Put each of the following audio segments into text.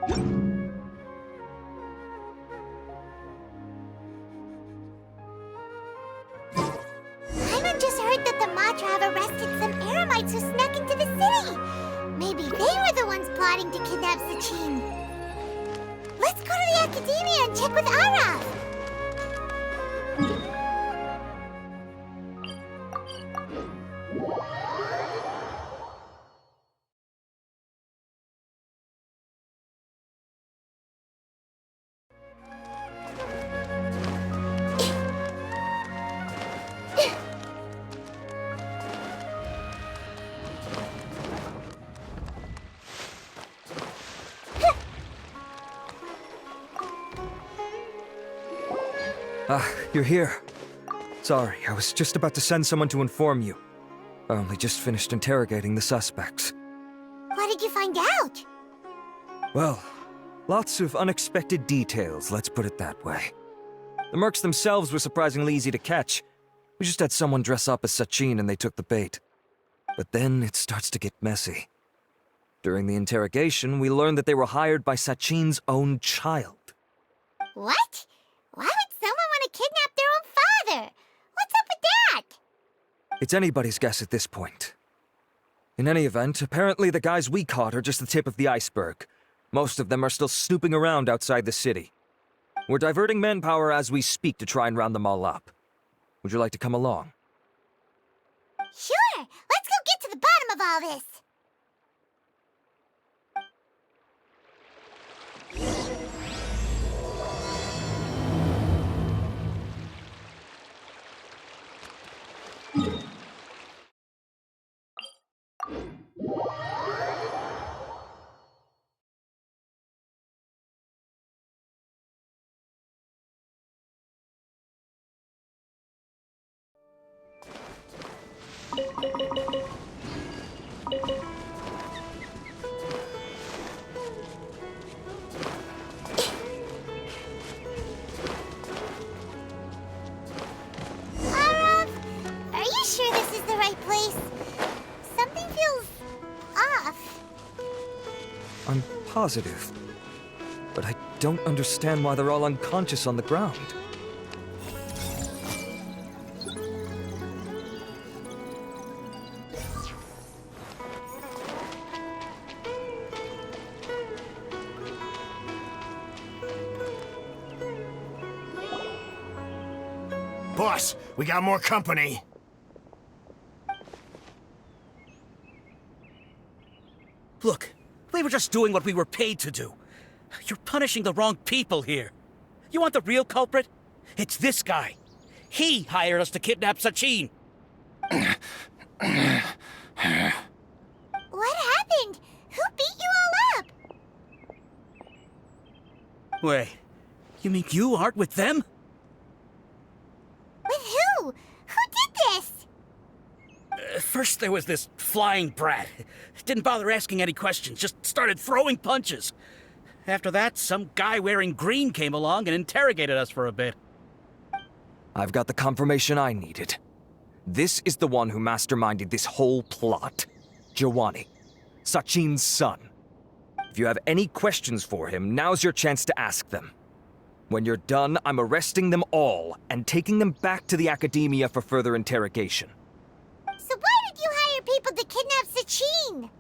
Paimon just heard that the Matra have arrested some Eremites who snuck into the city. Maybe they were the ones plotting to kidnap Sachin. Let's go to the Academia and check with Araf. Ah, you're here. Sorry, I was just about to send someone to inform you. I only just finished interrogating the suspects. What did you find out? Well, lots of unexpected details, let's put it that way. The mercs themselves were surprisingly easy to catch. We just had someone dress up as Sachin and they took the bait. But then it starts to get messy. During the interrogation, we learned that they were hired by Sachin's own child. What? Why would someone want to kidnap their own father? What's up with that? It's anybody's guess at this point. In any event, apparently the guys we caught are just the tip of the iceberg. Most of them are still snooping around outside the city. We're diverting manpower as we speak to try and round them all up. Would you like to come along? Sure, let's go get to the bottom of all this. Are you sure this is the right place? Something feels off. I'm positive. But I don't understand why they're all unconscious on the ground. Boss, we got more company. Look, we were just doing what we were paid to do. You're punishing the wrong people here. You want the real culprit? It's this guy. He hired us to kidnap Sachin. What happened? Who beat you all up? Wait, you mean you aren't with them? With who? Who did this? First there was this flying brat. Didn't bother asking any questions, just started throwing punches. After that, some guy wearing green came along and interrogated us for a bit. I've got the confirmation I needed. This is the one who masterminded this whole plot. Giovanni, Sachin's son. If you have any questions for him, now's your chance to ask them. When you're done, I'm arresting them all and taking them back to the Academia for further interrogation. So why did you hire people to kidnap Sachin?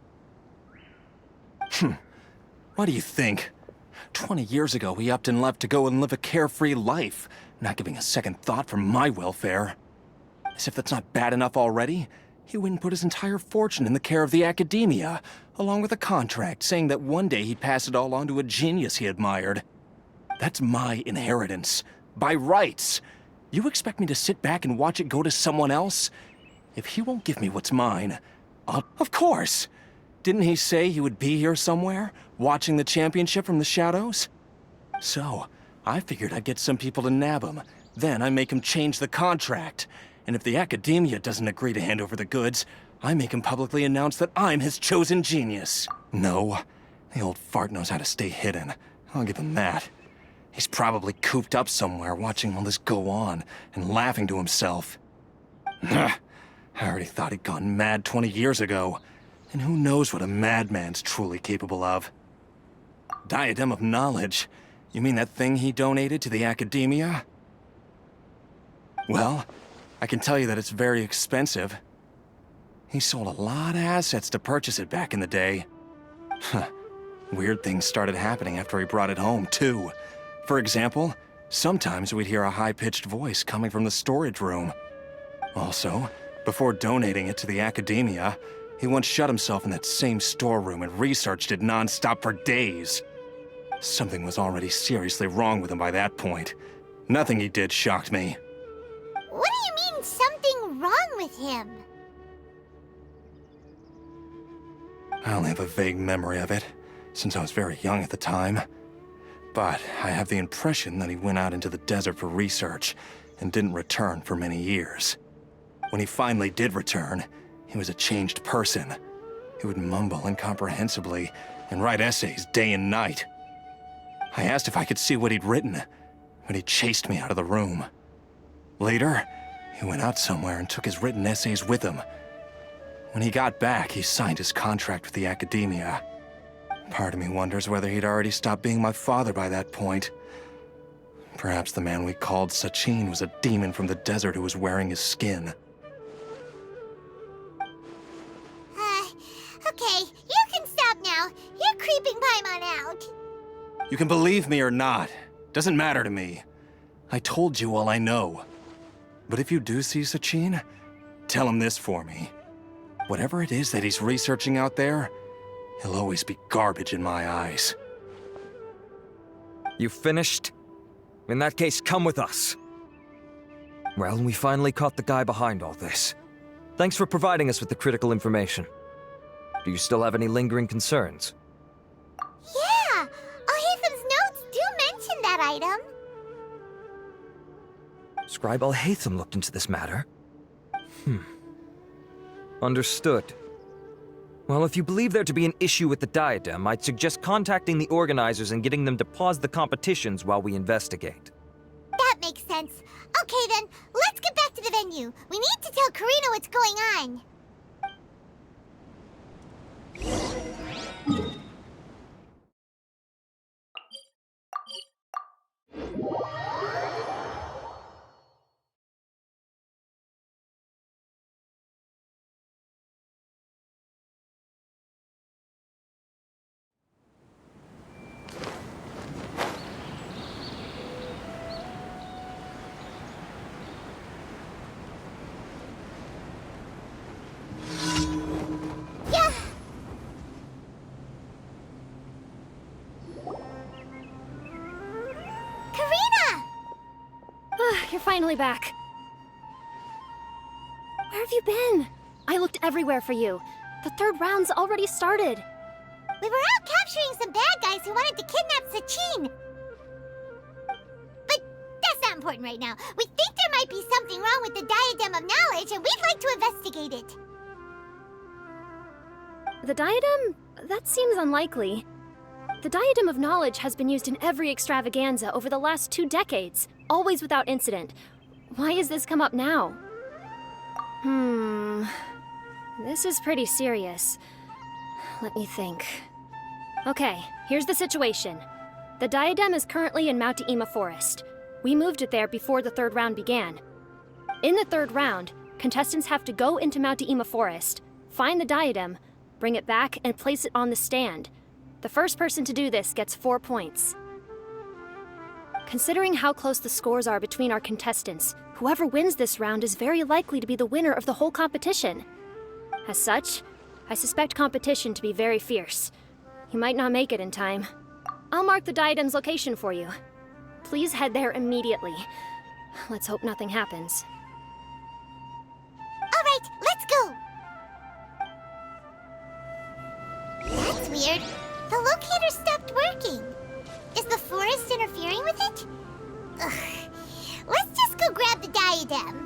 What do you think? 20 years ago, he upped and left to go and live a carefree life, not giving a second thought for my welfare. As if that's not bad enough already, he went and put his entire fortune in the care of the Academia, along with a contract saying that one day he'd pass it all on to a genius he admired. That's my inheritance, by rights. You expect me to sit back and watch it go to someone else? If he won't give me what's mine, Of course! Didn't he say he would be here somewhere, watching the championship from the shadows? So, I figured I'd get some people to nab him. Then I make him change the contract. And if the Academia doesn't agree to hand over the goods, I make him publicly announce that I'm his chosen genius. No, the old fart knows how to stay hidden. I'll give him that. He's probably cooped up somewhere watching all this go on and laughing to himself. I already thought he'd gone mad 20 years ago. And who knows what a madman's truly capable of. Diadem of Knowledge? You mean that thing he donated to the Academia? Well, I can tell you that it's very expensive. He sold a lot of assets to purchase it back in the day. Weird things started happening after he brought it home, too. For example, sometimes we'd hear a high-pitched voice coming from the storage room. Also, before donating it to the Academia, he once shut himself in that same storeroom and researched it non-stop for days. Something was already seriously wrong with him by that point. Nothing he did shocked me. What do you mean, something wrong with him? I only have a vague memory of it, since I was very young at the time. But I have the impression that he went out into the desert for research and didn't return for many years. When he finally did return, he was a changed person. He would mumble incomprehensibly and write essays day and night. I asked if I could see what he'd written, but he chased me out of the room. Later, he went out somewhere and took his written essays with him. When he got back, he signed his contract with the Academia. Part of me wonders whether he'd already stopped being my father by that point. Perhaps the man we called Sachin was a demon from the desert who was wearing his skin. Okay, you can stop now. You're creeping Paimon out. You can believe me or not. Doesn't matter to me. I told you all I know. But if you do see Sachin, tell him this for me. Whatever it is that he's researching out there, he'll always be garbage in my eyes. You finished? In that case, come with us. Well, we finally caught the guy behind all this. Thanks for providing us with the critical information. Do you still have any lingering concerns? Yeah! Al-Haytham's notes do mention that item. Scribe Al-Haytham looked into this matter. Understood. Well, if you believe there to be an issue with the diadem, I'd suggest contacting the organizers and getting them to pause the competitions while we investigate. That makes sense. Okay then, let's get back to the venue. We need to tell Karina what's going on. Yeah! Karina! You're finally back. Where have you been? I looked everywhere for you. The third round's already started. We were out capturing some bad guys who wanted to kidnap Sachin. But that's not important right now. We think there might be something wrong with the Diadem of Knowledge, and we'd like to investigate it. The diadem? That seems unlikely. The Diadem of Knowledge has been used in every extravaganza over the last 2 decades, always without incident. Why has this come up now? This is pretty serious. Let me think. Okay, here's the situation. The diadem is currently in Mount Ima Forest. We moved it there before the third round began. In the third round, contestants have to go into Mount Ima Forest, find the diadem, bring it back, and place it on the stand. The first person to do this gets 4 points. Considering how close the scores are between our contestants, whoever wins this round is very likely to be the winner of the whole competition. As such, I suspect competition to be very fierce. You might not make it in time. I'll mark the diadem's location for you. Please head there immediately. Let's hope nothing happens. All right, let's go. That's weird. The locator stopped working. Is the forest interfering with it? Ugh. Let's just go grab the diadem.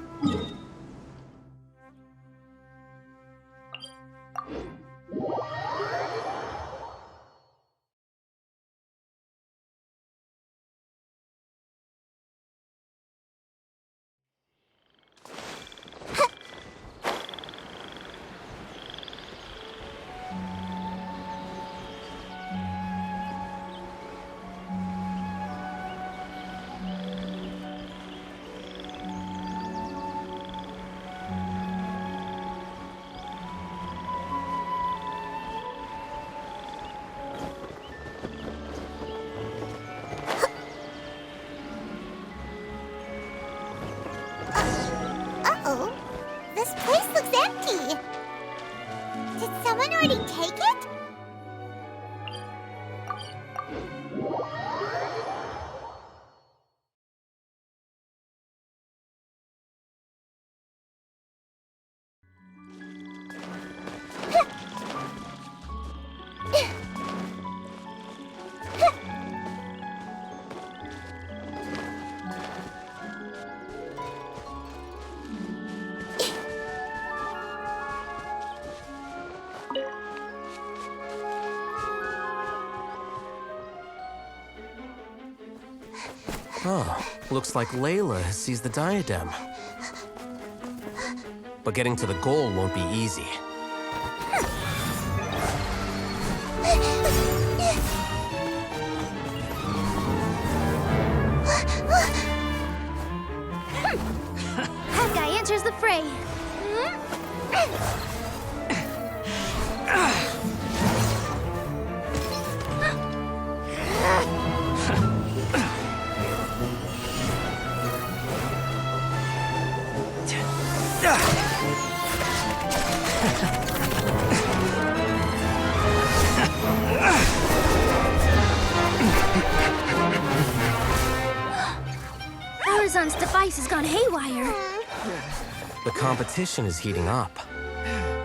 empty. Did someone already take it? Oh, looks like Layla has seized the diadem. But getting to the goal won't be easy. That guy enters the fray. Horizon's device has gone haywire. The competition is heating up.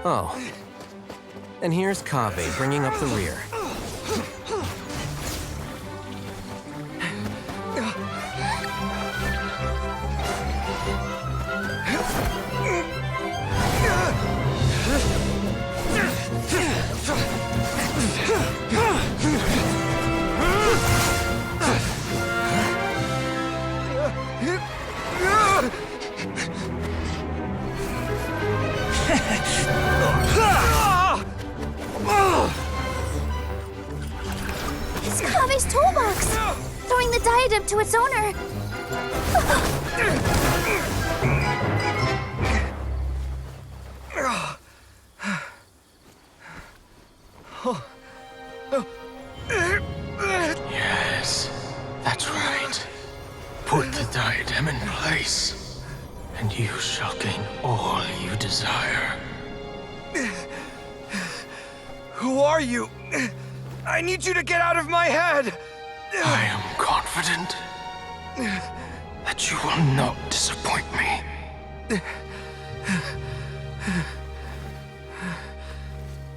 Oh. And here's Kaveh bringing up the rear. It's Kave's toolbox! Throwing the diadem to its owner. Yes, that's right. Put the diadem in place, and you shall gain all you desire. Who are you? I need you to get out of my head! I am confident that you will not disappoint me.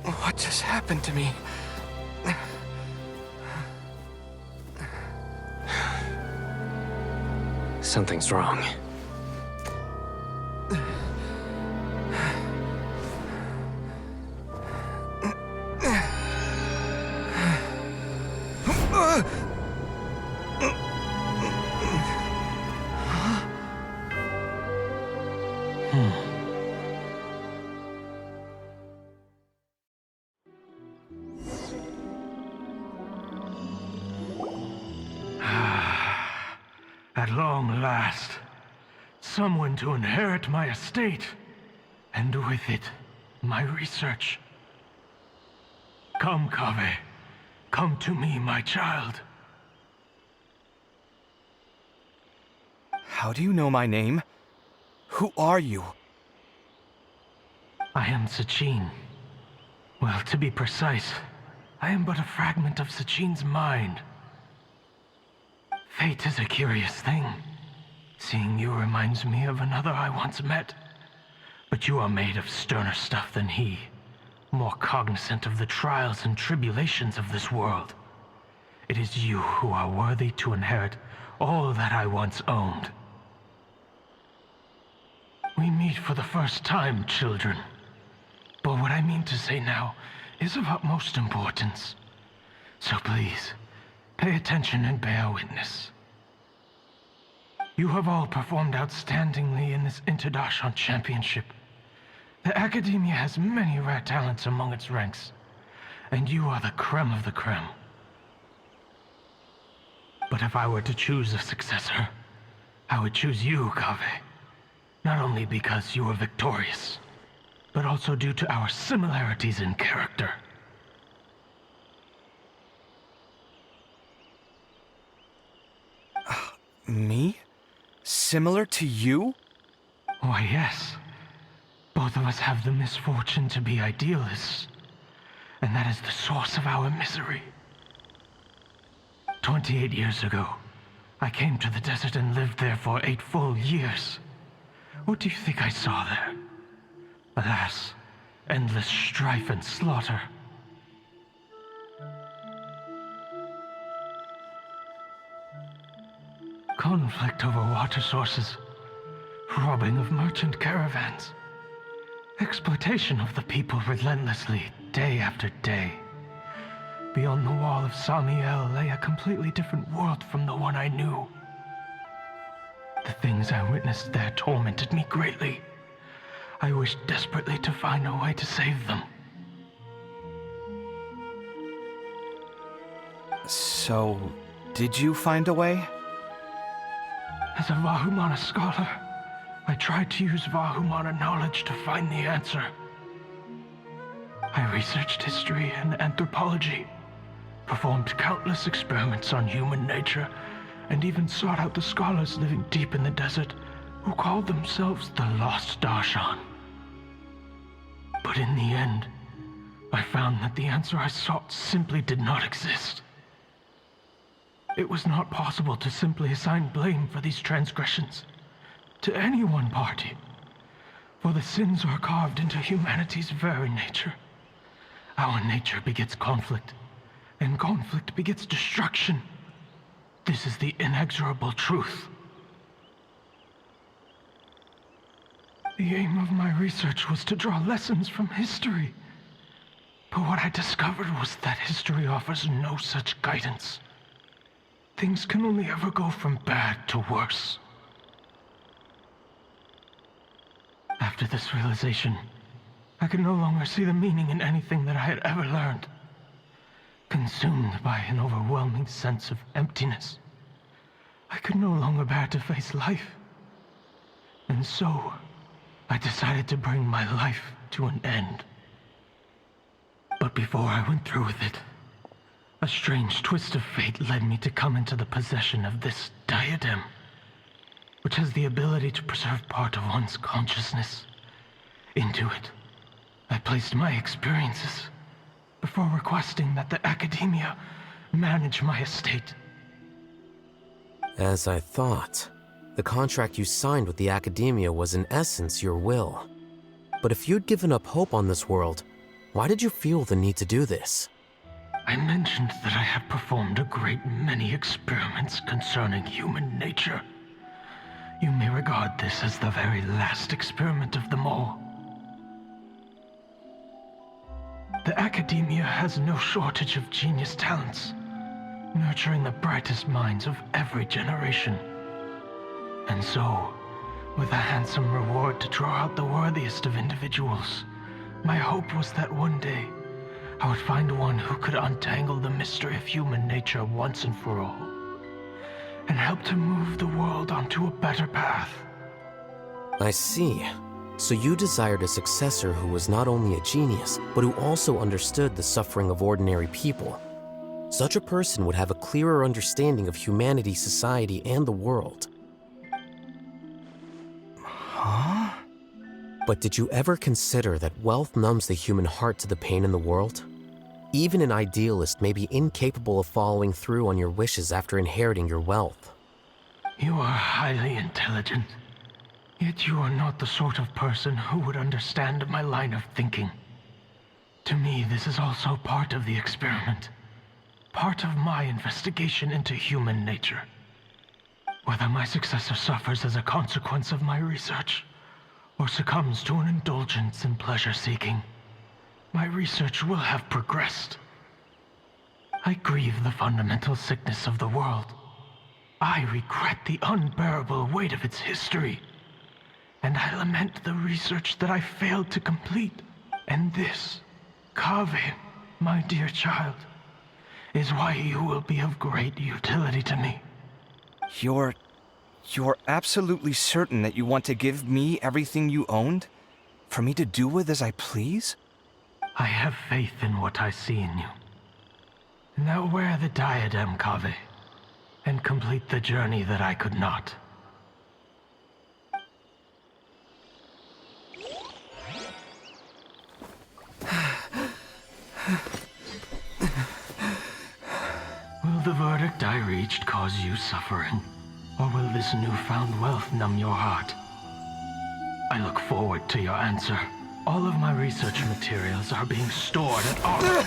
What just happened to me? Something's wrong. At long last, someone to inherit my estate, and with it, my research. Come, Kaveh. Come to me, my child. How do you know my name? Who are you? I am Sachin. Well, to be precise, I am but a fragment of Sachin's mind. Fate is a curious thing. Seeing you reminds me of another I once met. But you are made of sterner stuff than he. More cognizant of the trials and tribulations of this world. It is you who are worthy to inherit all that I once owned. We meet for the first time, children. But what I mean to say now is of utmost importance. So please, pay attention and bear witness. You have all performed outstandingly in this Darshan championship. The Academia has many rare talents among its ranks, and you are the creme of the creme. But if I were to choose a successor, I would choose you, Kaveh. Not only because you were victorious, but also due to our similarities in character. Me? Similar to you? Why, yes. Both of us have the misfortune to be idealists, and that is the source of our misery. 28 years ago, I came to the desert and lived there for 8 full years. What do you think I saw there? Alas, endless strife and slaughter. Conflict over water sources, robbing of merchant caravans, exploitation of the people relentlessly, day after day. Beyond the wall of Samiel lay a completely different world from the one I knew. The things I witnessed there tormented me greatly. I wished desperately to find a way to save them. So, did you find a way? As a Vahumana scholar, I tried to use Vahumana knowledge to find the answer. I researched history and anthropology, performed countless experiments on human nature, and even sought out the scholars living deep in the desert who called themselves the Lost Darshan. But in the end, I found that the answer I sought simply did not exist. It was not possible to simply assign blame for these transgressions to any one party, for the sins are carved into humanity's very nature. Our nature begets conflict, and conflict begets destruction. This is the inexorable truth. The aim of my research was to draw lessons from history, but what I discovered was that history offers no such guidance. Things can only ever go from bad to worse. After this realization, I could no longer see the meaning in anything that I had ever learned. Consumed by an overwhelming sense of emptiness, I could no longer bear to face life. And so, I decided to bring my life to an end. But before I went through with it, a strange twist of fate led me to come into the possession of this diadem, which has the ability to preserve part of one's consciousness. Into it, I placed my experiences before requesting that the academia manage my estate. As I thought, the contract you signed with the academia was in essence your will. But if you'd given up hope on this world, why did you feel the need to do this? I mentioned that I had performed a great many experiments concerning human nature. You may regard this as the very last experiment of them all. The academia has no shortage of genius talents, nurturing the brightest minds of every generation. And so, with a handsome reward to draw out the worthiest of individuals, my hope was that one day, I would find one who could untangle the mystery of human nature once and for all, and help to move the world onto a better path. I see. So you desired a successor who was not only a genius, but who also understood the suffering of ordinary people. Such a person would have a clearer understanding of humanity, society, and the world. Huh? But did you ever consider that wealth numbs the human heart to the pain in the world? Even an idealist may be incapable of following through on your wishes after inheriting your wealth. You are highly intelligent, yet you are not the sort of person who would understand my line of thinking. To me, this is also part of the experiment, part of my investigation into human nature. Whether my successor suffers as a consequence of my research, or succumbs to an indulgence in pleasure-seeking, my research will have progressed. I grieve the fundamental sickness of the world. I regret the unbearable weight of its history. And I lament the research that I failed to complete. And this, Kaveh, my dear child, is why you will be of great utility to me. You're absolutely certain that you want to give me everything you owned? For me to do with as I please? I have faith in what I see in you. Now wear the diadem, Kaveh, and complete the journey that I could not. Will the verdict I reached cause you suffering? Or will this newfound wealth numb your heart? I look forward to your answer. All of my research materials are being stored at our...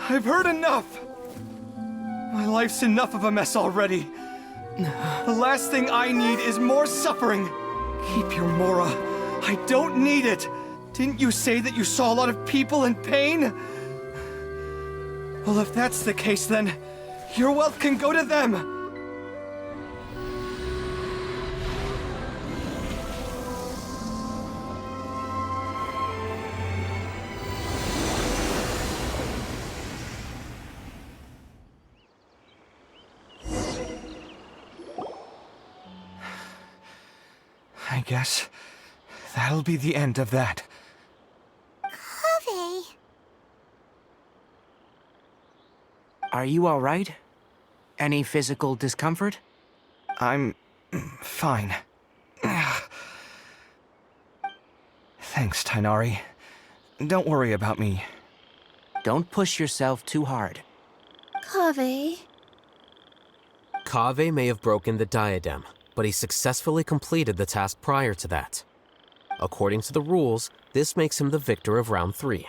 I've heard enough! My life's enough of a mess already. The last thing I need is more suffering. Keep your Mora. I don't need it. Didn't you say that you saw a lot of people in pain? Well, if that's the case, then your wealth can go to them. I guess that'll be the end of that. Kaveh. Are you all right? Any physical discomfort? I'm fine. Thanks, Tainari. Don't worry about me. Don't push yourself too hard. Kaveh. Kaveh may have broken the diadem, but he successfully completed the task prior to that. According to the rules, this makes him the victor of round 3.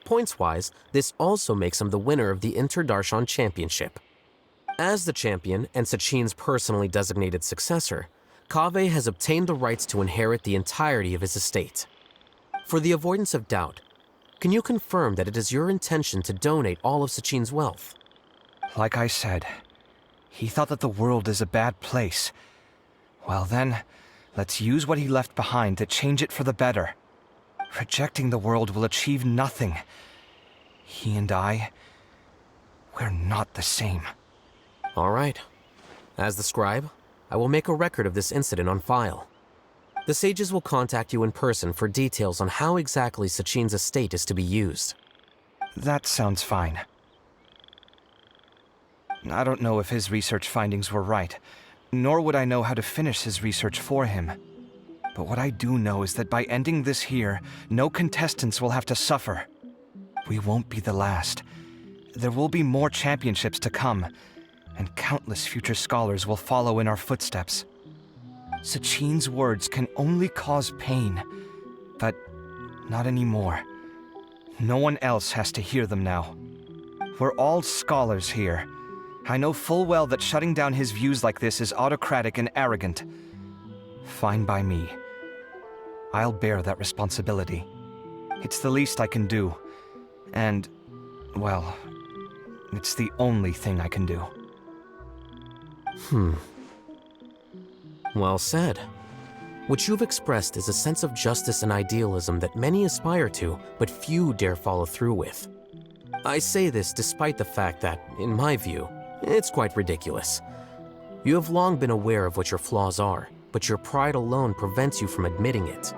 Points-wise, this also makes him the winner of the Darshan Championship. As the champion and Sachin's personally designated successor, Kaveh has obtained the rights to inherit the entirety of his estate. For the avoidance of doubt, can you confirm that it is your intention to donate all of Sachin's wealth? Like I said, he thought that the world is a bad place. Well then, let's use what he left behind to change it for the better. Rejecting the world will achieve nothing. He and I, we're not the same. All right. As the scribe, I will make a record of this incident on file. The sages will contact you in person for details on how exactly Sachin's estate is to be used. That sounds fine. I don't know if his research findings were right, nor would I know how to finish his research for him. But what I do know is that by ending this here, no contestants will have to suffer. We won't be the last. There will be more championships to come, and countless future scholars will follow in our footsteps. Sachin's words can only cause pain, but not anymore. No one else has to hear them now. We're all scholars here. I know full well that shutting down his views like this is autocratic and arrogant. Fine by me. I'll bear that responsibility. It's the least I can do. And, well, it's the only thing I can do. Well said. What you've expressed is a sense of justice and idealism that many aspire to, but few dare follow through with. I say this despite the fact that, in my view, it's quite ridiculous. You have long been aware of what your flaws are, but your pride alone prevents you from admitting it.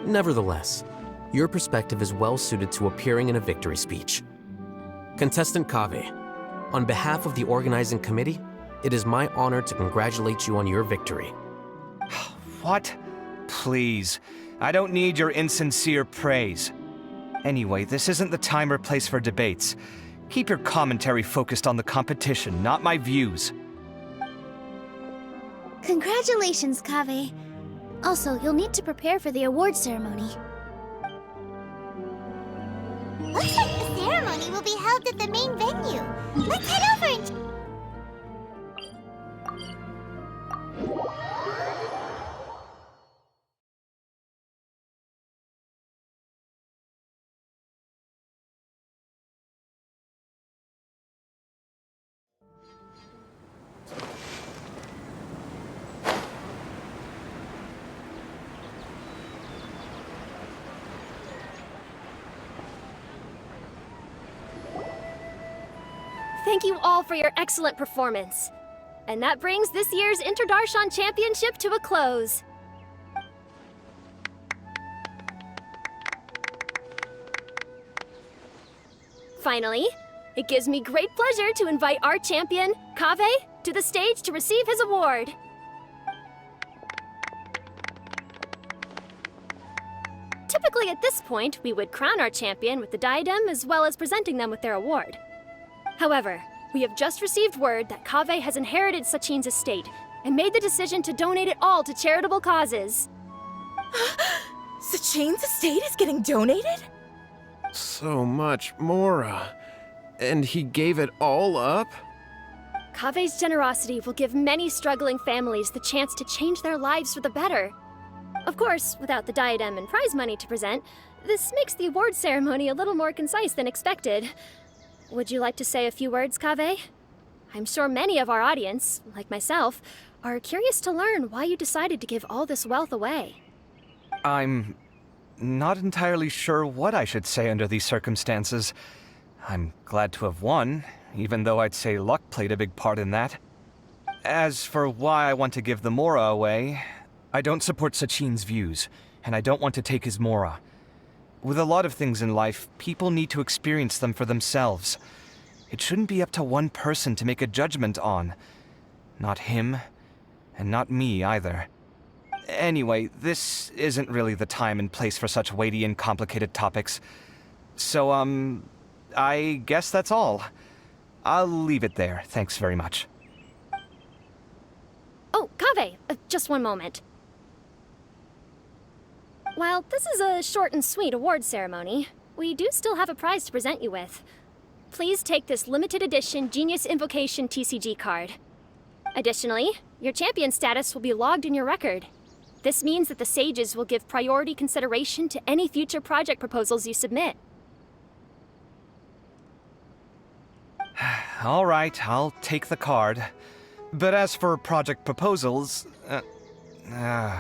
Nevertheless, your perspective is well suited to appearing in a victory speech. Contestant Kaveh, on behalf of the organizing committee, it is my honor to congratulate you on your victory. What? Please. I don't need your insincere praise. Anyway, this isn't the time or place for debates. Keep your commentary focused on the competition, not my views. Congratulations, Kaveh. Also, you'll need to prepare for the award ceremony. Looks like the ceremony will be held at the main venue. Let's head over and... Thank you all for your excellent performance. And that brings this year's Darshan Championship to a close. Finally, it gives me great pleasure to invite our champion, Kaveh, to the stage to receive his award. Typically at this point, we would crown our champion with the diadem as well as presenting them with their award. However, we have just received word that Kaveh has inherited Sachin's estate and made the decision to donate it all to charitable causes. Sachin's estate is getting donated? So much, Mora. And he gave it all up? Kaveh's generosity will give many struggling families the chance to change their lives for the better. Of course, without the diadem and prize money to present, this makes the award ceremony a little more concise than expected. Would you like to say a few words, Kaveh? I'm sure many of our audience, like myself, are curious to learn why you decided to give all this wealth away. I'm not entirely sure what I should say under these circumstances. I'm glad to have won, even though I'd say luck played a big part in that. As for why I want to give the Mora away, I don't support Sachin's views, and I don't want to take his Mora. With a lot of things in life, people need to experience them for themselves. It shouldn't be up to one person to make a judgment on. Not him, and not me either. Anyway, this isn't really the time and place for such weighty and complicated topics. So, I guess that's all. I'll leave it there. Thanks very much. Oh, Kaveh, just one moment. While this is a short and sweet award ceremony, we do still have a prize to present you with. Please take this limited edition Genius Invocation TCG card. Additionally, your champion status will be logged in your record. This means that the Sages will give priority consideration to any future project proposals you submit. All right, I'll take the card. But as for project proposals,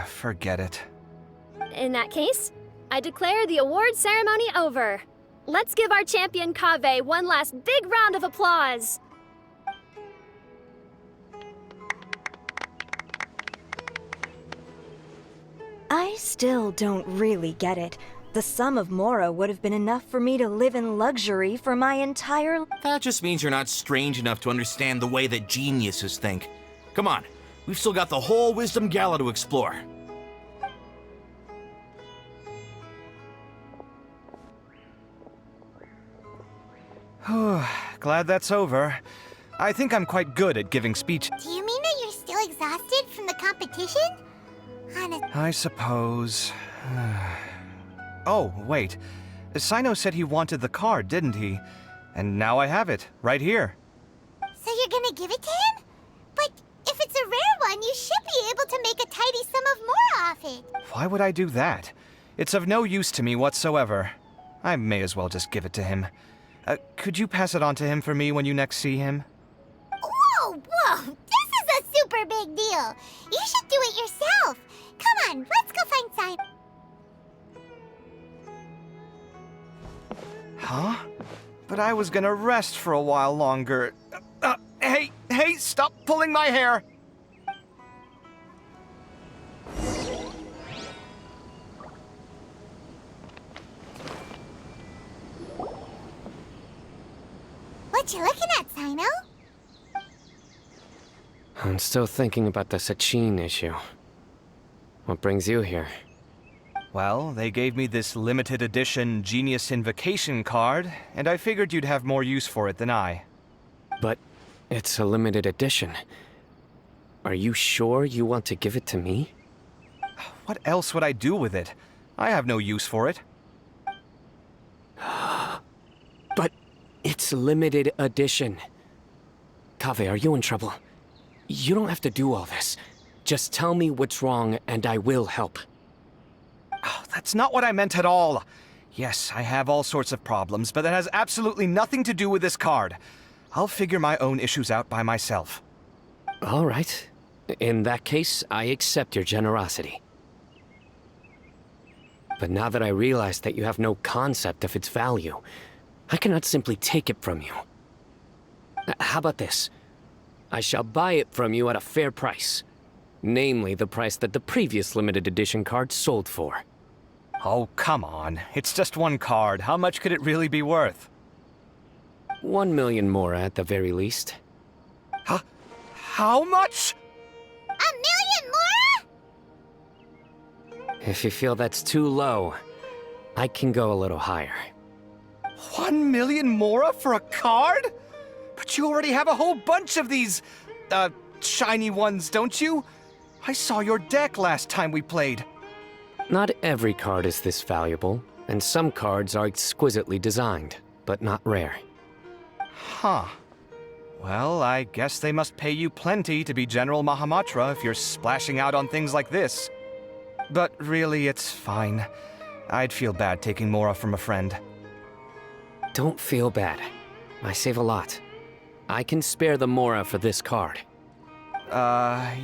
forget it. In that case, I declare the award ceremony over. Let's give our champion Kaveh one last big round of applause. I still don't really get it. The sum of Mora would have been enough for me to live in luxury for my entire... That just means you're not strange enough to understand the way that geniuses think. Come on, we've still got the whole Wisdom Gala to explore. Glad that's over. I think I'm quite good at giving speeches. Do you mean that you're still exhausted from the competition? I suppose. Oh, wait. Sino said he wanted the card, didn't he? And now I have it, right here. So you're gonna give it to him? But if it's a rare one, you should be able to make a tidy sum of more off it. Why would I do that? It's of no use to me whatsoever. I may as well just give it to him. Could you pass it on to him for me when you next see him? Whoa, whoa! This is a super big deal! You should do it yourself! Come on, let's go find Sino. Huh? But I was gonna rest for a while longer. Hey, stop pulling my hair! What you looking at, Sino? I'm still thinking about the Sachin issue. What brings you here? Well, they gave me this limited edition Genius Invocation card, and I figured you'd have more use for it than I. But it's a limited edition. Are you sure you want to give it to me? What else would I do with it? I have no use for it. But it's limited edition. Kaveh, are you in trouble? You don't have to do all this. Just tell me what's wrong and I will help. Oh, that's not what I meant at all. Yes, I have all sorts of problems, but that has absolutely nothing to do with this card. I'll figure my own issues out by myself. All right. In that case, I accept your generosity. But now that I realize that you have no concept of its value, I cannot simply take it from you. How about this? I shall buy it from you at a fair price. Namely, the price that the previous limited edition card sold for. Oh, come on. It's just one card. How much could it really be worth? 1 million more at the very least. How much? 1 million more? If you feel that's too low, I can go a little higher. 1 million mora for a card? But you already have a whole bunch of these, shiny ones, don't you? I saw your deck last time we played. Not every card is this valuable, and some cards are exquisitely designed, but not rare. Huh. Well, I guess they must pay you plenty to be General Mahamatra if you're splashing out on things like this. But really, it's fine. I'd feel bad taking mora from a friend. Don't feel bad. I save a lot. I can spare the mora for this card.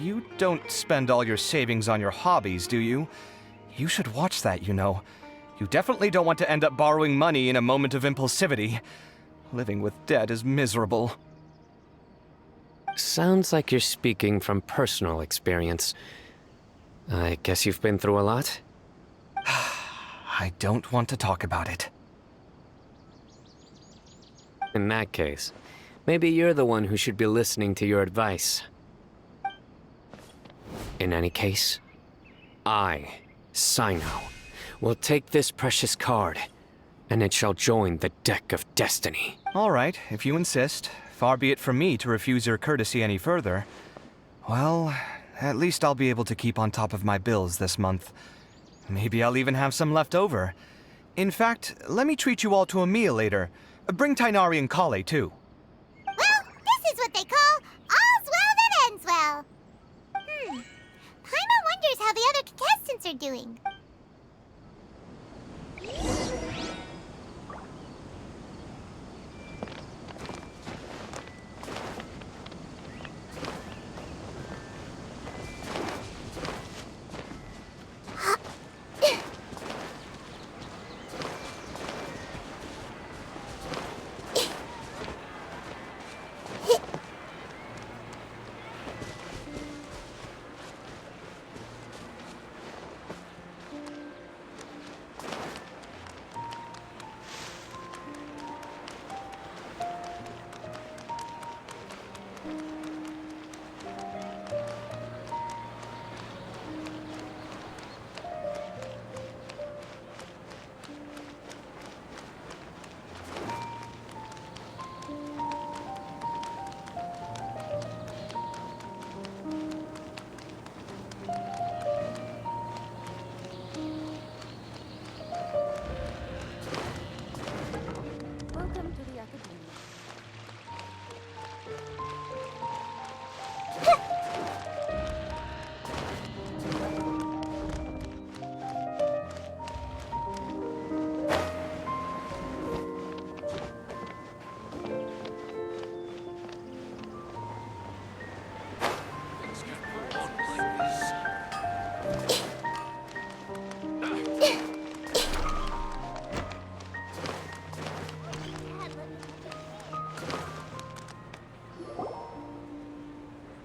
You don't spend all your savings on your hobbies, do you? You should watch that, you know. You definitely don't want to end up borrowing money in a moment of impulsivity. Living with debt is miserable. Sounds like you're speaking from personal experience. I guess you've been through a lot? I don't want to talk about it. In that case, maybe you're the one who should be listening to your advice. In any case, I, Sino, will take this precious card, and it shall join the deck of destiny. All right, if you insist. Far be it from me to refuse your courtesy any further. Well, at least I'll be able to keep on top of my bills this month. Maybe I'll even have some left over. In fact, let me treat you all to a meal later. Bring Tainari and Kale, too. Well, this is what they call all's well that ends well. Paimon wonders how the other contestants are doing.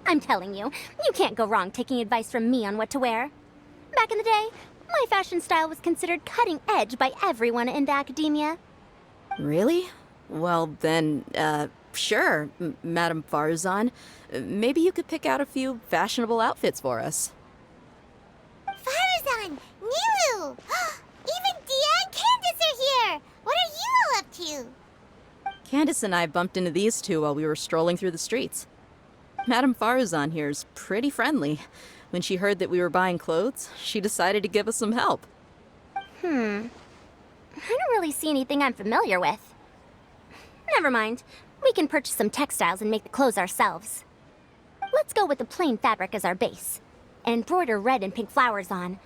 I'm telling you, you can't go wrong taking advice from me on what to wear. Back in the day, my fashion style was considered cutting edge by everyone in the academia. Really? Well then, sure, Madame Farzan. Maybe you could pick out a few fashionable outfits for us. Farzan! Nilu! Even Dia and Candace are here! What are you all up to? Candace and I bumped into these two while we were strolling through the streets. Madame Farzan here is pretty friendly. When she heard that we were buying clothes, she decided to give us some help. I don't really see anything I'm familiar with. Never mind. We can purchase some textiles and make the clothes ourselves. Let's go with the plain fabric as our base. And embroider red and pink flowers on.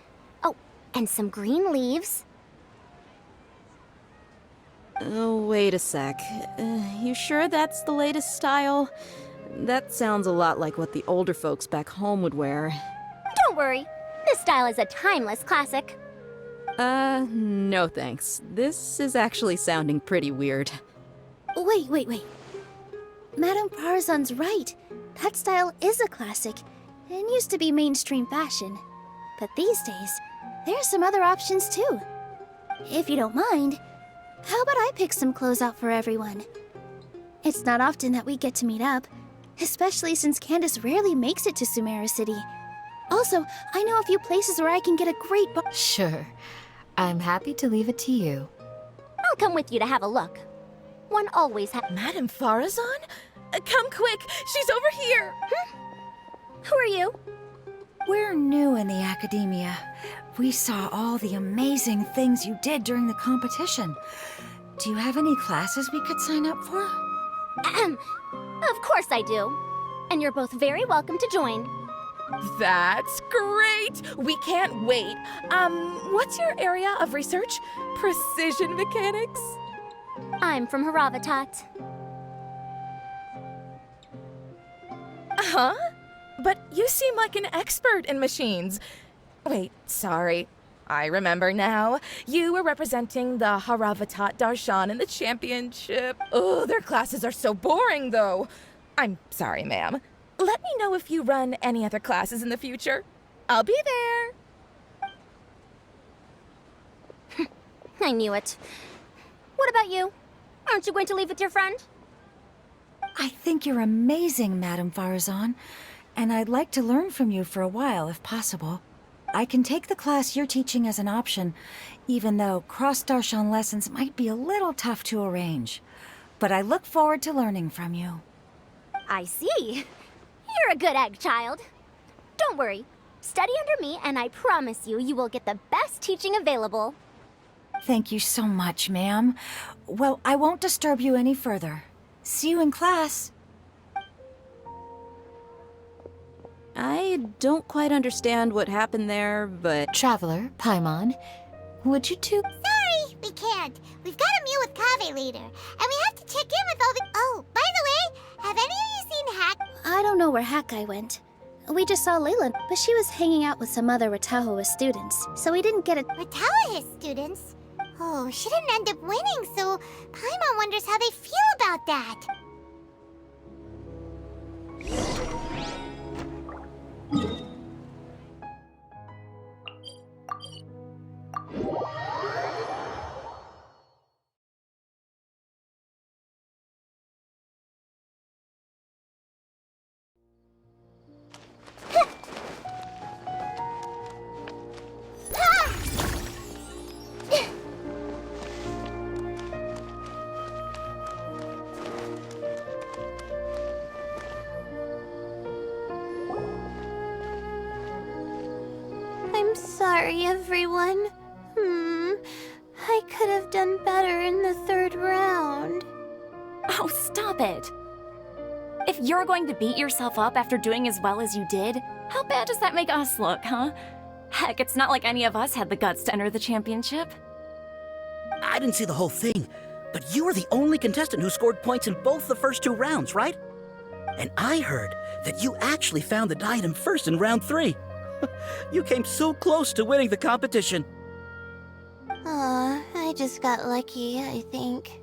Oh, and some green leaves. Oh, wait a sec. You sure that's the latest style? That sounds a lot like what the older folks back home would wear. Don't worry. This style is a timeless classic. No thanks. This is actually sounding pretty weird. Wait. Madame Farzan's right. That style is a classic and used to be mainstream fashion. But these days, there's some other options too. If you don't mind, how about I pick some clothes out for everyone? It's not often that we get to meet up, especially since Candace rarely makes it to Sumeru City. Also, I know a few places where I can get a great Sure. I'm happy to leave it to you. I'll come with you to have a look. One always Madame Farazan? Come quick! She's over here! Who are you? We're new in the academia. We saw all the amazing things you did during the competition. Do you have any classes we could sign up for? Of course I do. And you're both very welcome to join. That's great! We can't wait. What's your area of research? Precision mechanics? I'm from Haravatat. Huh? But you seem like an expert in machines. Wait, sorry. I remember now. You were representing the Haravatat Darshan in the championship. Oh, their classes are so boring, though. I'm sorry, ma'am. Let me know if you run any other classes in the future. I'll be there. I knew it. What about you? Aren't you going to leave with your friend? I think you're amazing, Madame Farazan, and I'd like to learn from you for a while, if possible. I can take the class you're teaching as an option, even though cross-Darshan lessons might be a little tough to arrange. But I look forward to learning from you. I see. You're a good egg, child. Don't worry. Study under me, and I promise you, you will get the best teaching available. Thank you so much, ma'am. Well, I won't disturb you any further. See you in class. I don't quite understand what happened there, but... Traveler, Paimon, would you two... Sorry, we can't. We've got a meal with Kaveh later, and we have to check in with all the... Oh, by the way, have any of you seen Hack? I don't know where Hakai went. We just saw Leyland, but she was hanging out with some other Ratahoa students, so we didn't get a... Ratahoa students? Oh, she didn't end up winning, so Paimon wonders how they feel about that. I'm sorry, everyone. I could have done better in the third round. Oh, stop it! If you're going to beat yourself up after doing as well as you did, how bad does that make us look, huh? Heck, it's not like any of us had the guts to enter the championship. I didn't see the whole thing, but you were the only contestant who scored points in both the first 2 rounds, right? And I heard that you actually found the diadem first in round 3. You came so close to winning the competition. Aw, I just got lucky, I think.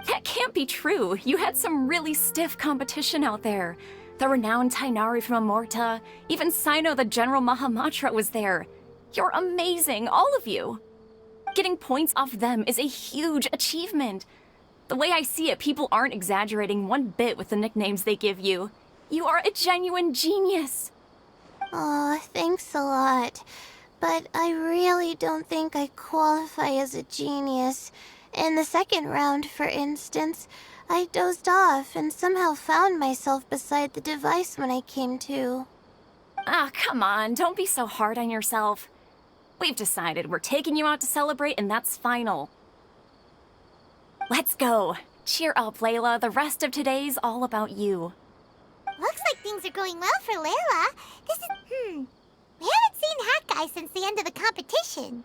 That can't be true. You had some really stiff competition out there. The renowned Tainari from Amorta, even Sino the General Mahamatra was there. You're amazing, all of you. Getting points off them is a huge achievement. The way I see it, people aren't exaggerating one bit with the nicknames they give you. You are a genuine genius. Aw, thanks a lot. But I really don't think I qualify as a genius. In the second round, for instance, I dozed off and somehow found myself beside the device when I came to. Ah, come on, don't be so hard on yourself. We've decided we're taking you out to celebrate, and that's final. Let's go. Cheer up, Layla. The rest of today's all about you. Looks like things are going well for Layla. This is... We haven't seen Hat Guy since the end of the competition.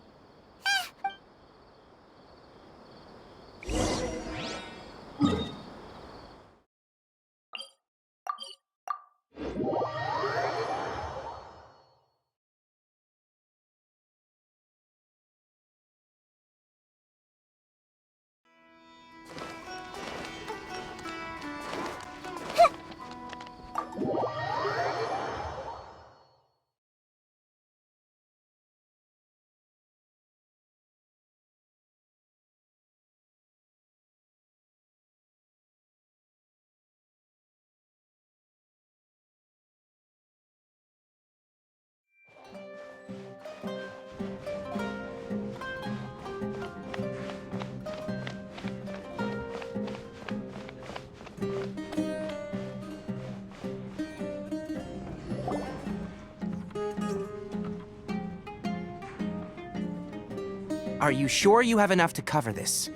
Are you sure you have enough to cover this?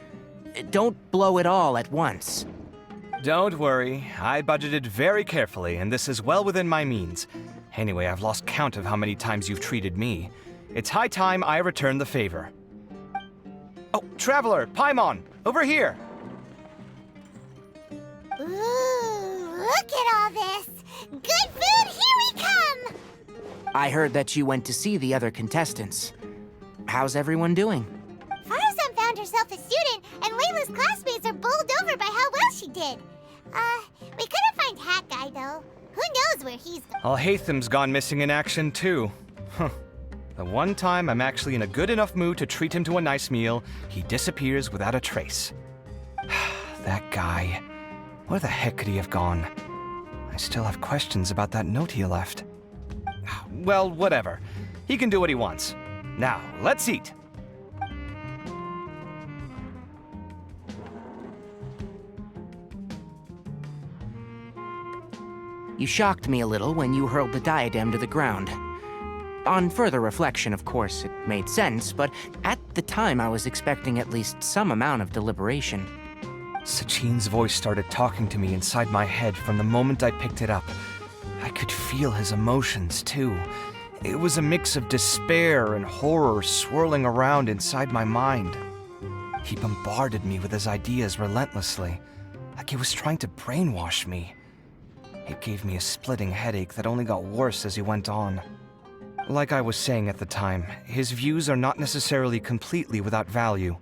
Don't blow it all at once. Don't worry, I budgeted very carefully, and this is well within my means. Anyway, I've lost count of how many times you've treated me. It's high time I return the favor. Oh, Traveler, Paimon, over here! Ooh, look at all this! Good food, here we come! I heard that you went to see the other contestants. How's everyone doing? Farazan found herself a student, and Layla's classmates are bowled over by how well she did. We couldn't find Hat Guy, though. Who knows where he's gone? Alhaitham's gone missing in action, too. Huh. The one time I'm actually in a good enough mood to treat him to a nice meal, he disappears without a trace. That guy. Where the heck could he have gone? I still have questions about that note he left. Well, whatever. He can do what he wants. Now, let's eat. You shocked me a little when you hurled the diadem to the ground. On further reflection, of course, it made sense, but at the time I was expecting at least some amount of deliberation. Sachin's voice started talking to me inside my head from the moment I picked it up. I could feel his emotions, too. It was a mix of despair and horror swirling around inside my mind. He bombarded me with his ideas relentlessly, like he was trying to brainwash me. It gave me a splitting headache that only got worse as he went on. Like I was saying at the time, his views are not necessarily completely without value.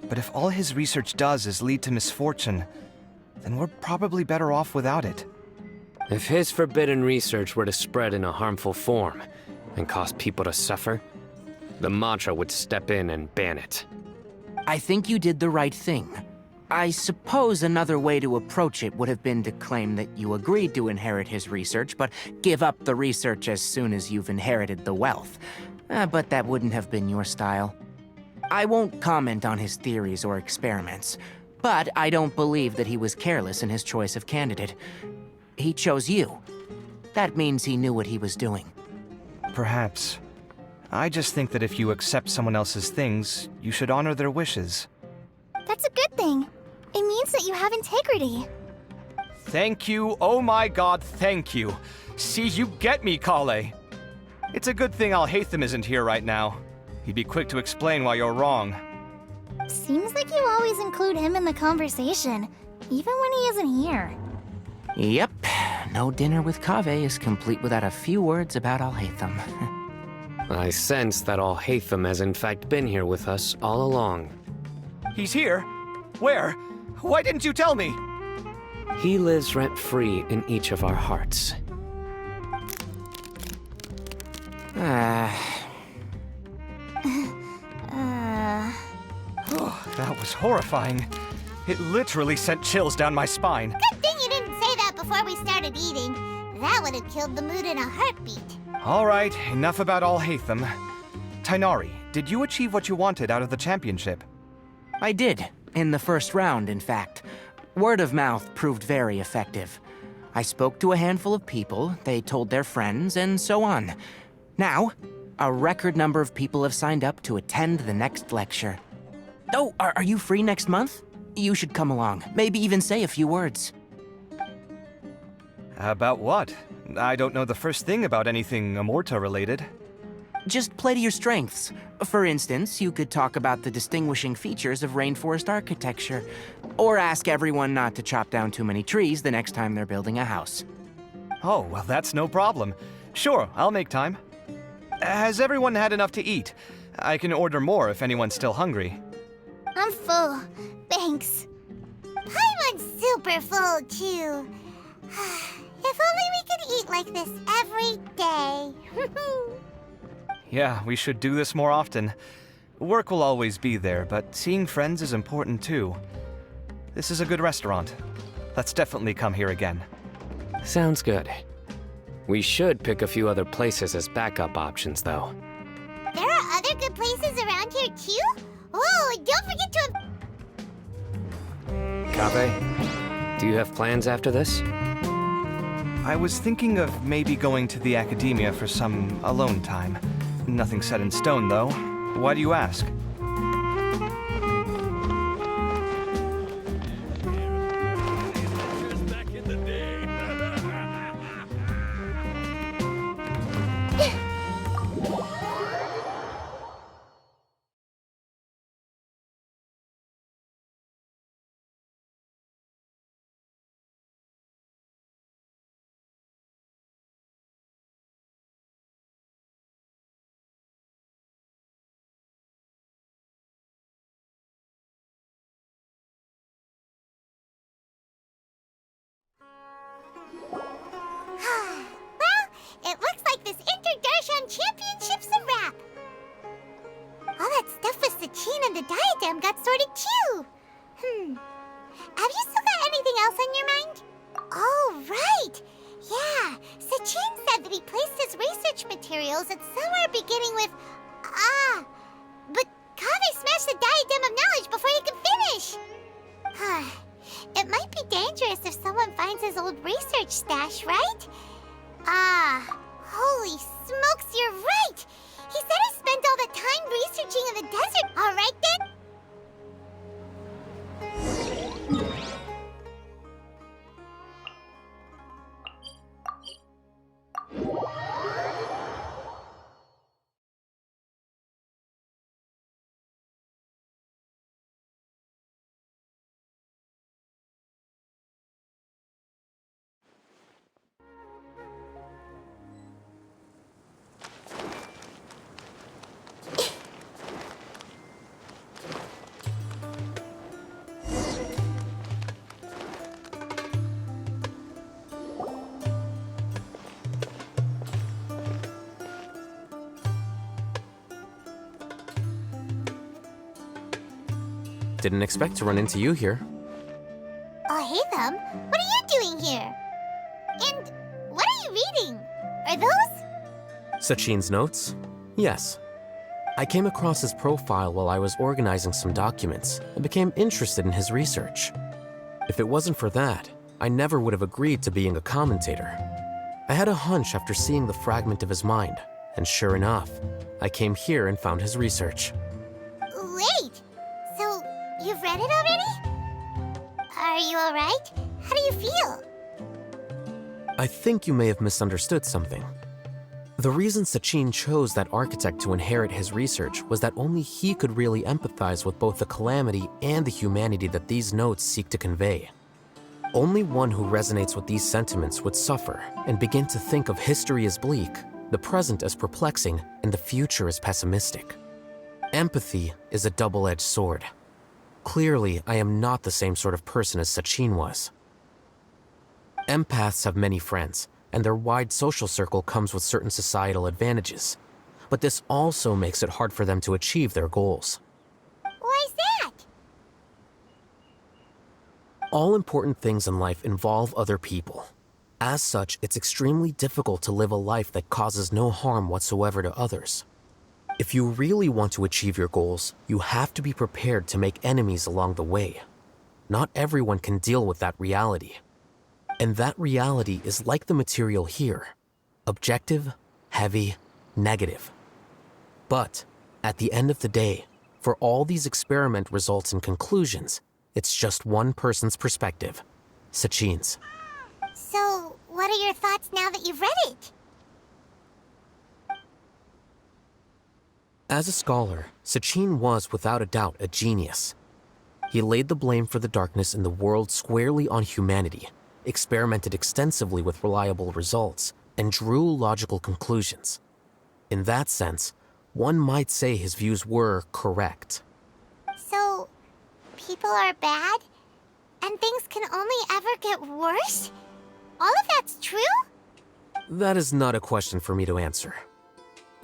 But if all his research does is lead to misfortune, then we're probably better off without it. If his forbidden research were to spread in a harmful form and cause people to suffer, the Matra would step in and ban it. I think you did the right thing. I suppose another way to approach it would have been to claim that you agreed to inherit his research, but give up the research as soon as you've inherited the wealth. But that wouldn't have been your style. I won't comment on his theories or experiments, but I don't believe that he was careless in his choice of candidate. He chose you. That means he knew what he was doing. Perhaps. I just think that if you accept someone else's things, you should honor their wishes. That's a good thing. It means that you have integrity. Thank you, oh my god, thank you. See, you get me, Kale. It's a good thing Alhaitham isn't here right now. He'd be quick to explain why you're wrong. Seems like you always include him in the conversation, even when he isn't here. Yep, no dinner with Kaveh is complete without a few words about Alhaitham. I sense that Alhaitham has in fact been here with us all along. He's here? Where? Why didn't you tell me? He lives rent-free in each of our hearts. That was horrifying. It literally sent chills down my spine. Good thing you didn't say that before we started eating. That would have killed the mood in a heartbeat. All right, enough about Alhaitham. Tainari, did you achieve what you wanted out of the championship? I did. In the first round, in fact. Word of mouth proved very effective. I spoke to a handful of people, they told their friends, and so on. Now, a record number of people have signed up to attend the next lecture. Oh, are you free next month? You should come along. Maybe even say a few words. About what? I don't know the first thing about anything Amorta-related. Just play to your strengths. For instance, you could talk about the distinguishing features of rainforest architecture, or ask everyone not to chop down too many trees the next time they're building a house. Oh, well, that's no problem. Sure, I'll make time. Has everyone had enough to eat? I can order more if anyone's still hungry. I'm full. Thanks. Paimon's super full, too. If only we could eat like this every day. Yeah, we should do this more often. Work will always be there, but seeing friends is important too. This is a good restaurant. Let's definitely come here again. Sounds good. We should pick a few other places as backup options, though. There are other good places around here, too? Oh, and don't forget to... Kaveh, do you have plans after this? I was thinking of maybe going to the academia for some alone time. Nothing set in stone, though. Why do you ask? make this Inter-Darshan Championships a wrap. All that stuff with Sachin and the diadem got sorted too. Have you still got anything else on your mind? Oh, right. Yeah, Sachin said that he placed his research materials at somewhere beginning with but Kaveh smashed the diadem of knowledge before he could finish. It might be dangerous if someone finds his old research stash, right? Holy smokes, you're right! He said he spent all the time researching in the desert. All right then? Didn't expect to run into you here. Oh, hey, them. What are you doing here? And what are you reading? Are those? Sachin's notes? Yes. I came across his profile while I was organizing some documents and became interested in his research. If it wasn't for that, I never would have agreed to being a commentator. I had a hunch after seeing the fragment of his mind, and sure enough, I came here and found his research. Wait! So, you've read it already? Are you alright? How do you feel? I think you may have misunderstood something. The reason Sachin chose that architect to inherit his research was that only he could really empathize with both the calamity and the humanity that these notes seek to convey. Only one who resonates with these sentiments would suffer and begin to think of history as bleak, the present as perplexing, and the future as pessimistic. Empathy is a double-edged sword. Clearly, I am not the same sort of person as Sachin was. Empaths have many friends, and their wide social circle comes with certain societal advantages. But this also makes it hard for them to achieve their goals. Why's that? All important things in life involve other people. As such, it's extremely difficult to live a life that causes no harm whatsoever to others. If you really want to achieve your goals, you have to be prepared to make enemies along the way. Not everyone can deal with that reality. And that reality is like the material here: objective, heavy, negative. But at the end of the day, for all these experiment results and conclusions, it's just one person's perspective, Sachin's. So, what are your thoughts now that you've read it? As a scholar, Sachin was without a doubt a genius. He laid the blame for the darkness in the world squarely on humanity, experimented extensively with reliable results, and drew logical conclusions. In that sense, one might say his views were correct. So, people are bad? And things can only ever get worse? All of that's true? That is not a question for me to answer.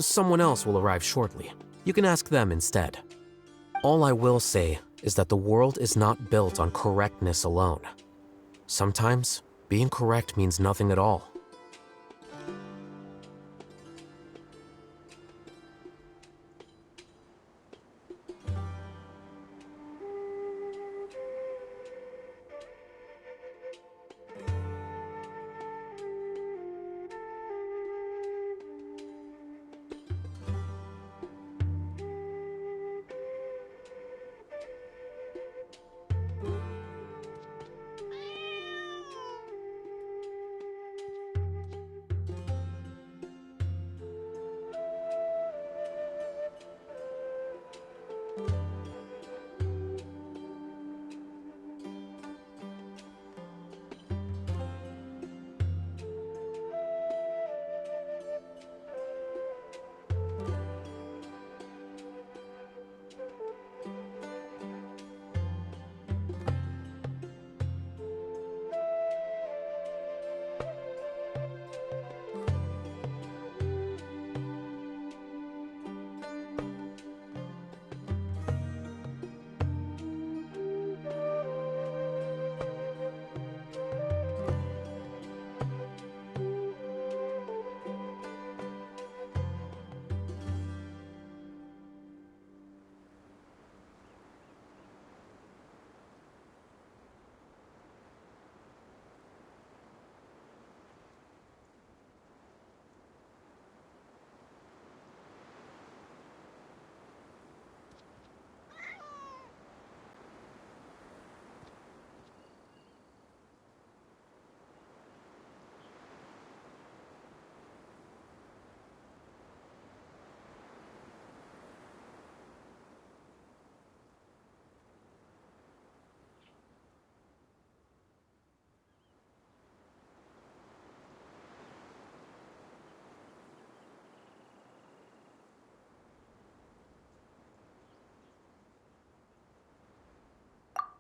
Someone else will arrive shortly. You can ask them instead. All I will say is that the world is not built on correctness alone. Sometimes, being correct means nothing at all.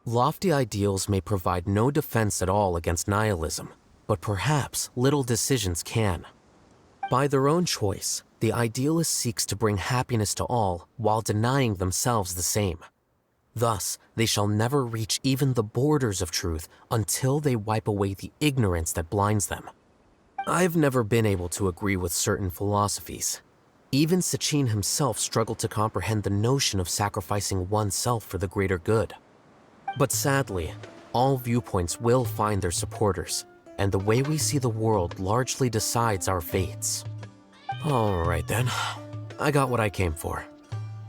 Lofty ideals may provide no defense at all against nihilism, but perhaps little decisions can. By their own choice, the idealist seeks to bring happiness to all while denying themselves the same. Thus, they shall never reach even the borders of truth until they wipe away the ignorance that blinds them. I've never been able to agree with certain philosophies. Even Sachin himself struggled to comprehend the notion of sacrificing oneself for the greater good. But sadly, all viewpoints will find their supporters, and the way we see the world largely decides our fates. All right then, I got what I came for.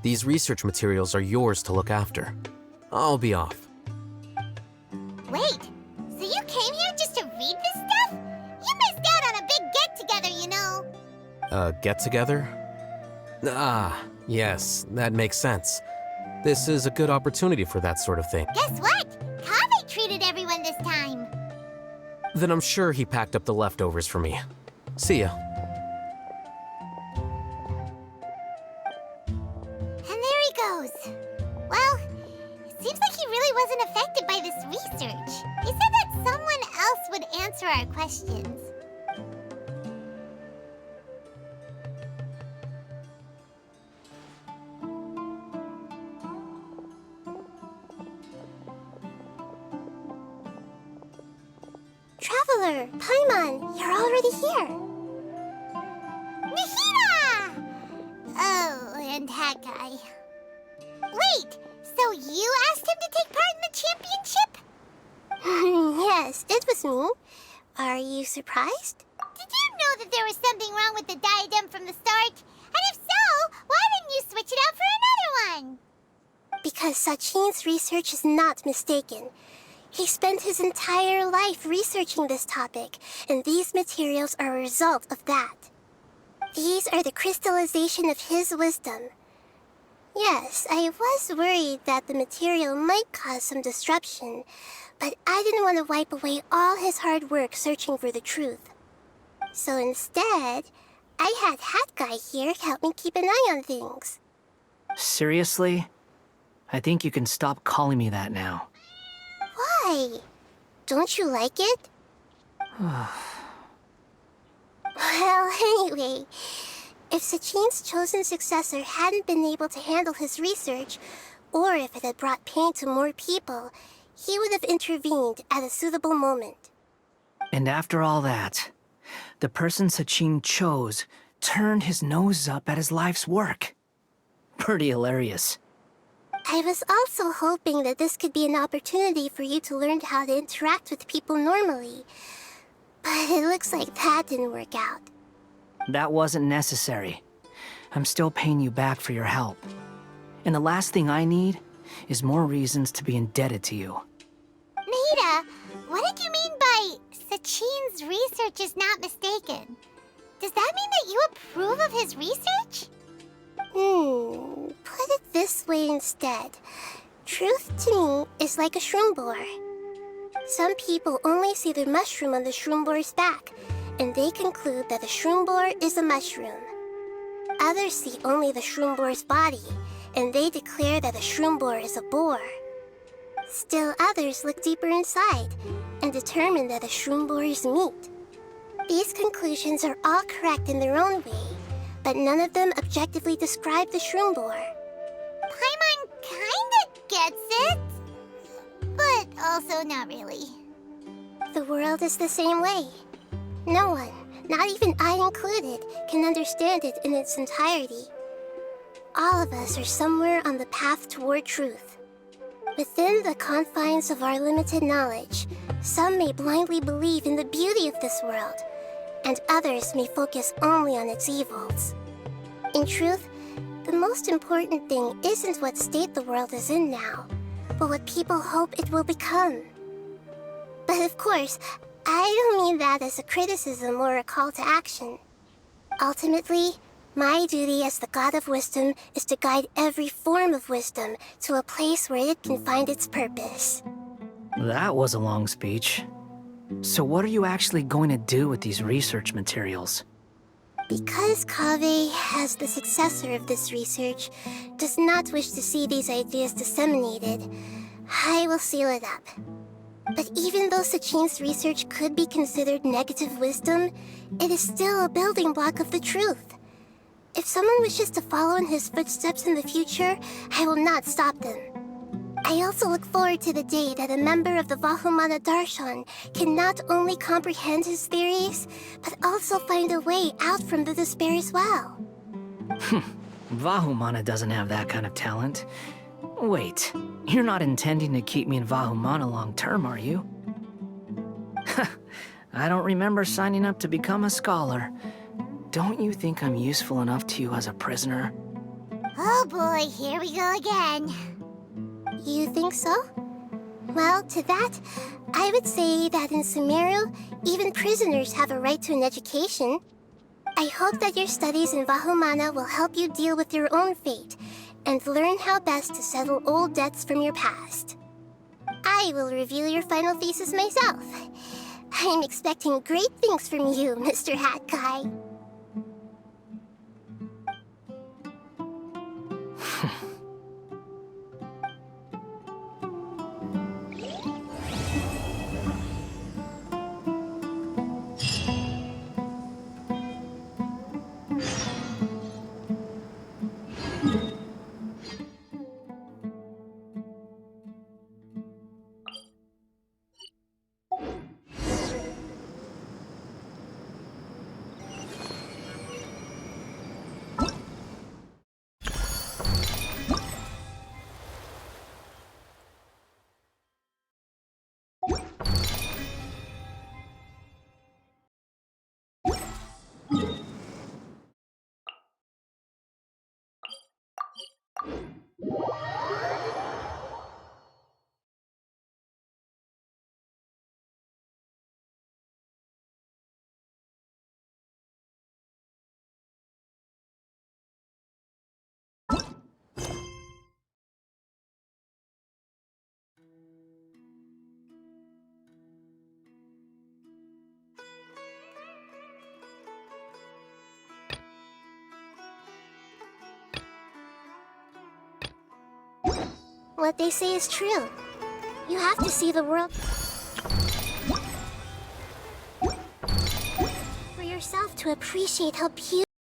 These research materials are yours to look after. I'll be off. Wait, so you came here just to read this stuff? You missed out on a big get-together, you know. Get-together? Ah, yes, that makes sense. This is a good opportunity for that sort of thing. Guess what? Kaveh treated everyone this time. Then I'm sure he packed up the leftovers for me. See ya. And there he goes. Well, it seems like he really wasn't affected by this research. He said that someone else would answer our questions. Traveler, Paimon, you're already here. Nahida! Oh, and that guy. Wait, so you asked him to take part in the championship? Yes, it was me. Are you surprised? Did you know that there was something wrong with the diadem from the start? And if so, why didn't you switch it out for another one? Because Sachin's research is not mistaken. He spent his entire life researching this topic, and these materials are a result of that. These are the crystallization of his wisdom. Yes, I was worried that the material might cause some disruption, but I didn't want to wipe away all his hard work searching for the truth. So instead, I had Hat Guy here help me keep an eye on things. Seriously? I think you can stop calling me that now. Why? Don't you like it? Well, anyway, if Sachin's chosen successor hadn't been able to handle his research, or if it had brought pain to more people, he would have intervened at a suitable moment. And after all that, the person Sachin chose turned his nose up at his life's work. Pretty hilarious. I was also hoping that this could be an opportunity for you to learn how to interact with people normally. But it looks like that didn't work out. That wasn't necessary. I'm still paying you back for your help. And the last thing I need is more reasons to be indebted to you. Nahida, what did you mean by Sachin's research is not mistaken? Does that mean that you approve of his research? Put it this way instead. Truth to me is like a shroom boar. Some people only see the mushroom on the shroom boar's back, and they conclude that the shroom boar is a mushroom. Others see only the shroom boar's body, and they declare that the shroom boar is a boar. Still others look deeper inside, and determine that the shroom boar is meat. These conclusions are all correct in their own way, but none of them objectively describe the shroom boar. Paimon kinda gets it, but also not really. The world is the same way. No one, not even I included, can understand it in its entirety. All of us are somewhere on the path toward truth. Within the confines of our limited knowledge, some may blindly believe in the beauty of this world, and others may focus only on its evils. In truth, the most important thing isn't what state the world is in now, but what people hope it will become. But of course, I don't mean that as a criticism or a call to action. Ultimately, my duty as the God of Wisdom is to guide every form of wisdom to a place where it can find its purpose. That was a long speech. So what are you actually going to do with these research materials? Because Kaveh, as the successor of this research, does not wish to see these ideas disseminated, I will seal it up. But even though Sachin's research could be considered negative wisdom, it is still a building block of the truth. If someone wishes to follow in his footsteps in the future, I will not stop them. I also look forward to the day that a member of the Vahumana Darshan can not only comprehend his theories, but also find a way out from the despair as well. Vahumana doesn't have that kind of talent. Wait, you're not intending to keep me in Vahumana long term, are you? I don't remember signing up to become a scholar. Don't you think I'm useful enough to you as a prisoner? Oh boy, here we go again. You think so? Well, to that, I would say that in Sumeru, even prisoners have a right to an education. I hope that your studies in Vahumana will help you deal with your own fate and learn how best to settle old debts from your past. I will review your final thesis myself. I'm expecting great things from you, Mr. Hat Guy. What they say is true. You have to see the world for yourself to appreciate how beautiful